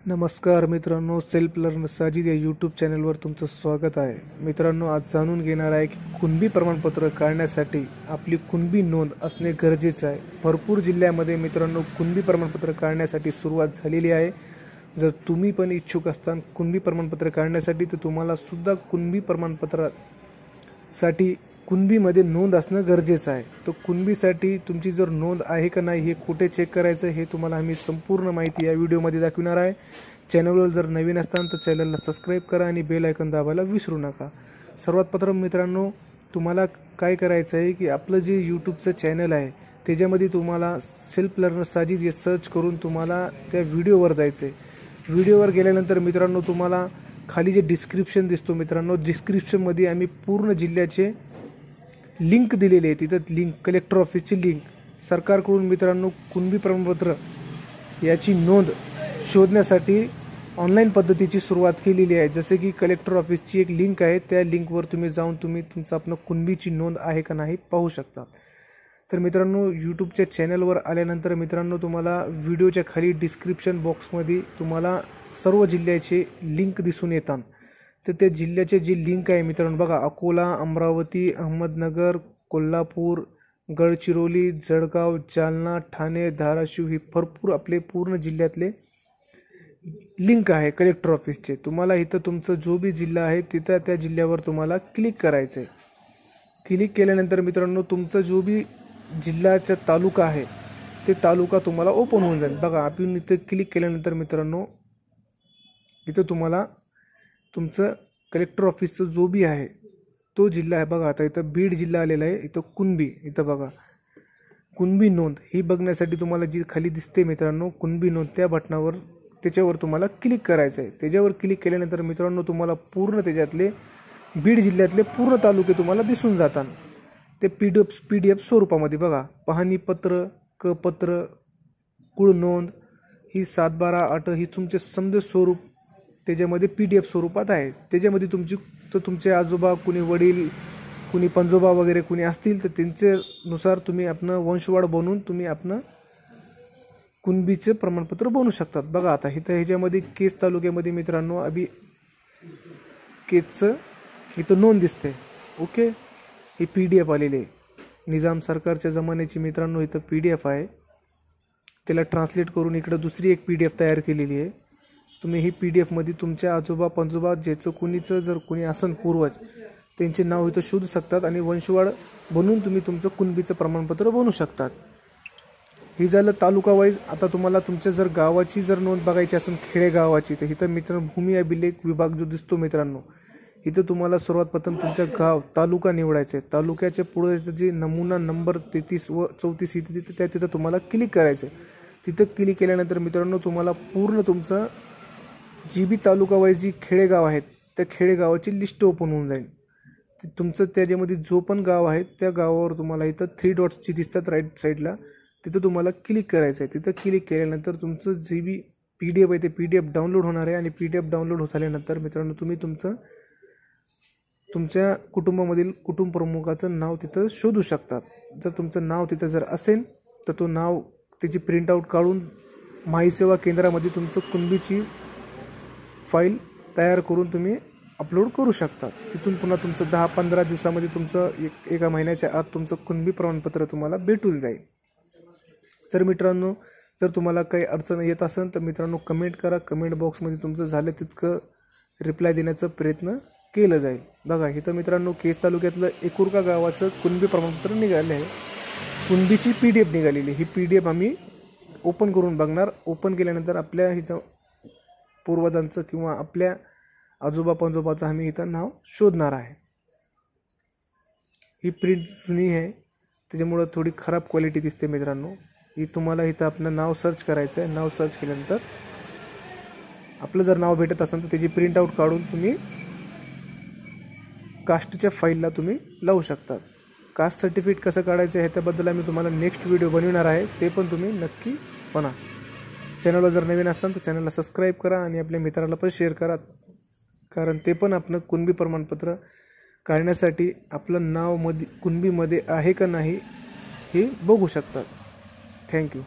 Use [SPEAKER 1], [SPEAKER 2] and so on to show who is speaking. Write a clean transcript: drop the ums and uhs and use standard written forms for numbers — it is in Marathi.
[SPEAKER 1] नमस्कार मित्रांनो, सेल्फ लर्नर साजिद या यूट्यूब चॅनलवर तुमचं स्वागत आहे। मित्रांनो, आज जाणून घेणार आहे की कुणबी प्रमाणपत्र काढण्यासाठी आपली कुणबी नोंद असणे गरजेचे आहे। भरपूर जिल्ह्यामध्ये मित्रांनो कुणबी प्रमाणपत्र काढण्यासाठी सुरुवात झालेली आहे। जर तुम्ही पण इच्छुक असताल कुणबी प्रमाणपत्र काढण्यासाठी तर तुम्हाला सुद्धा कुणबी प्रमाणपत्रासाठी कुणबीमध्ये नोंद असणं गरजेचं आहे। तो कुणबीसाठी तुमची जर नोंद आहे का नाही हे कुठे चेक करायचं हे तुम्हाला आम्ही संपूर्ण माहिती या व्हिडिओमध्ये दाखवणार आहे। चॅनलवर जर नवीन असताल तर चॅनलला सबस्क्राइब करा आणि बेल आयकॉन दाबायला विसरू नका। सर्वात प्रथम मित्रांनो, तुम्हाला काय करायचं आहे की आपलं जे यूट्यूबचं चॅनल आहे त्याच्यामध्ये तुम्हाला सेल्फ लर्नर साजिद हे सर्च करून तुम्हाला त्या व्हिडिओवर जायचं आहे। व्हिडिओवर गेल्यानंतर मित्रांनो तुम्हाला खाली जे डिस्क्रिप्शन दिसतो मित्रांनो, डिस्क्रिप्शनमध्ये आम्ही पूर्ण जिल्ह्याचे लिंक दिलेली आहे। तिथं लिंक कलेक्टर ऑफिसची लिंक सरकारकडून मित्रांनो कुणबी प्रमाणपत्र याची नोंद शोधण्यासाठी ऑनलाईन पद्धतीची सुरुवात केलेली आहे। जसे की कलेक्टर ऑफिसची एक लिंक आहे, त्या लिंकवर तुम्ही जाऊन तुम्ही तुमचं आपलं कुणबीची नोंद आहे का नाही पाहू शकता। तर मित्रांनो, यूट्यूबच्या चॅनलवर आल्यानंतर मित्रांनो तुम्हाला व्हिडिओच्या खाली डिस्क्रिप्शन बॉक्समध्ये तुम्हाला सर्व जिल्ह्याचे लिंक दिसून येतात। तर त्या जिल्ह्याचे जे लिंक आहे मित्रांनो बघा, अकोला, अमरावती, अहमदनगर, कोल्हापूर, गडचिरोली, जळगाव, जालना, ठाणे, धाराशिव ही भरपूर आपले पूर्ण जिल्ह्यातले लिंक आहे कलेक्टर ऑफिसचे। तुम्हाला इथं तुमचं जो भी जिल्हा आहे तिथं त्या जिल्ह्यावर तुम्हाला क्लिक करायचं आहे। क्लिक केल्यानंतर मित्रांनो तुमचं जो भी जिल्ह्याचा तालुका आहे ते तालुका तुम्हाला ओपन होऊन जाईल। बघा, आपण इथं क्लिक केल्यानंतर मित्रांनो इथं तुम्हाला तुमचं कलेक्टर ऑफिसचं जो भी आहे तो जिल्हा आहे। बघा, आता इथं बीड जिल्हा आलेला आहे। इथं कुणबी, इथं बघा कुणबी नोंद ही बघण्यासाठी तुम्हाला जी खाली दिसते मित्रांनो कुणबी नोंद, त्या बटनावर त्याच्यावर तुम्हाला क्लिक करायचं आहे। त्याच्यावर क्लिक केल्यानंतर मित्रांनो तुम्हाला पूर्ण त्याच्यातले बीड जिल्ह्यातले पूर्ण तालुके तुम्हाला दिसून जातात। ते PDF स्वरूपामध्ये बघा, पाहणीपत्र, कपत्र, कुळ नोंद ही 7/12/8 ही तुमचे समज स्वरूप त्याच्यामध्ये PDF स्वरूपात आहे। त्याच्यामध्ये तुमचे आजोबा, कुणी वडील, कुणी पंजोबा वगैरे कुणी असतील तर त्यांच्यानुसार तुम्ही आपलं वंशवाड बनवून तुम्ही आपलं कुणबीचे प्रमाणपत्र बनवू शकतात। बघा, आता इथं ह्याच्यामध्ये केज तालुक्यामध्ये मित्रांनो केजचं इथं नोंद दिसते। ओके, ही PDF आलेली आहे, निजाम सरकारच्या जमान्याची मित्रांनो इथं PDF आहे। त्याला ट्रान्सलेट करून इकडं दुसरी एक PDF तयार केलेली आहे। तुम्ही ही PDF मध्ये तुमच्या आजोबा पंजोबा ज्याचं कुणीचं जर कुणी असन पूर्वज त्यांचे नाव इथं शोधू शकतात आणि वंशवाड बनवून तुम्ही तुमचं कुणबीचं प्रमाणपत्र बनवू शकतात। ही झालं तालुका वाईज। आता तुम्हाला तुमच्या जर गावाची जर नोंद बघायची असेल खेडेगावाची तर इथं मित्रांनो भूमी अभिलेख विभाग जो दिसतो मित्रांनो, इथं तुम्हाला सर्वात प्रथम तुमच्या गाव तालुका निवडायचा आहे। तालुक्याच्या पुढे जे नमुना नंबर 33 व 34 इथे तिथं तुम्हाला क्लिक करायचं आहे। तिथं क्लिक केल्यानंतर मित्रांनो तुम्हाला पूर्ण तुमचं जी बी तालुका वाईज जी खेडेगाव आहेत त्या खेडेगावाची लिस्ट ओपन होऊन जाईल। तुमचं त्याच्यामध्ये जो पण गाव आहे त्या गावावर तुम्हाला इथं 3 डॉट्सची दिसतात राईट साईडला, तिथं तुम्हाला क्लिक करायचं आहे। तिथं क्लिक केल्यानंतर तुमचं जी बी PDF आहे ते PDF डाउनलोड होणार आहे आणि PDF डाउनलोड झाल्यानंतर मित्रांनो तुम्ही तुमच्या कुटुंबामधील कुटुंब प्रमुखाचं नाव तिथं शोधू शकता। जर तुमचं नाव तिथं जर असेल तर तो नाव त्याची प्रिंटआउट काढून माही सेवा केंद्रामध्ये तुमचं कुणबीची फाईल तयार करून तुम्ही अपलोड करू शकता। तिथून पुन्हा तुमचं 10-15 दिवसामध्ये तुमचं एका महिन्याच्या आत तुमचं कुणबी प्रमाणपत्र तुम्हाला भेटून जाईल। तर मित्रांनो, जर तुम्हाला काही अडचण येत असेल तर मित्रांनो कमेंट करा। कमेंट बॉक्समध्ये तुमचं झालं तितकं रिप्लाय देण्याचा प्रयत्न केलं जाईल। बघा, इथं मित्रांनो केज तालुक्यातलं एकुरका गावाचं कुणबी प्रमाणपत्र निघाले आहे। कुणबीची PDF निघालेली, ही PDF आम्ही ओपन करून बघणार। ओपन केल्यानंतर आपल्या इथं पूर्वजांचं किंवा आपल्या आजोबा पंजोबाचं आम्ही इथं नाव शोधणार आहे। ही प्रिंट जुनी आहे त्याच्यामुळं थोडी खराब क्वालिटी दिसते मित्रांनो। ही तुम्हाला इथं आपलं नाव सर्च करायचं आहे। नाव सर्च केल्यानंतर आपलं जर नाव भेटत असेल तर त्याची प्रिंटआउट काढून तुम्ही कास्टच्या फाईलला तुम्ही लावू शकता। कास्ट सर्टिफिकेट कसं काढायचं आहे त्याबद्दल आम्ही तुम्हाला नेक्स्ट व्हिडिओ बनवणार आहे, ते पण तुम्ही नक्की बघा। चॅनलला जर नवीन असताल तर चॅनलला सबस्क्राईब करा आणि आपल्या मित्राला पण शेअर करा, कारण ते पण आपलं कुणबी प्रमाणपत्र काढण्यासाठी आपलं नाव कुणबीमध्ये आहे का नाही हे बघू शकतात। थँक्यू।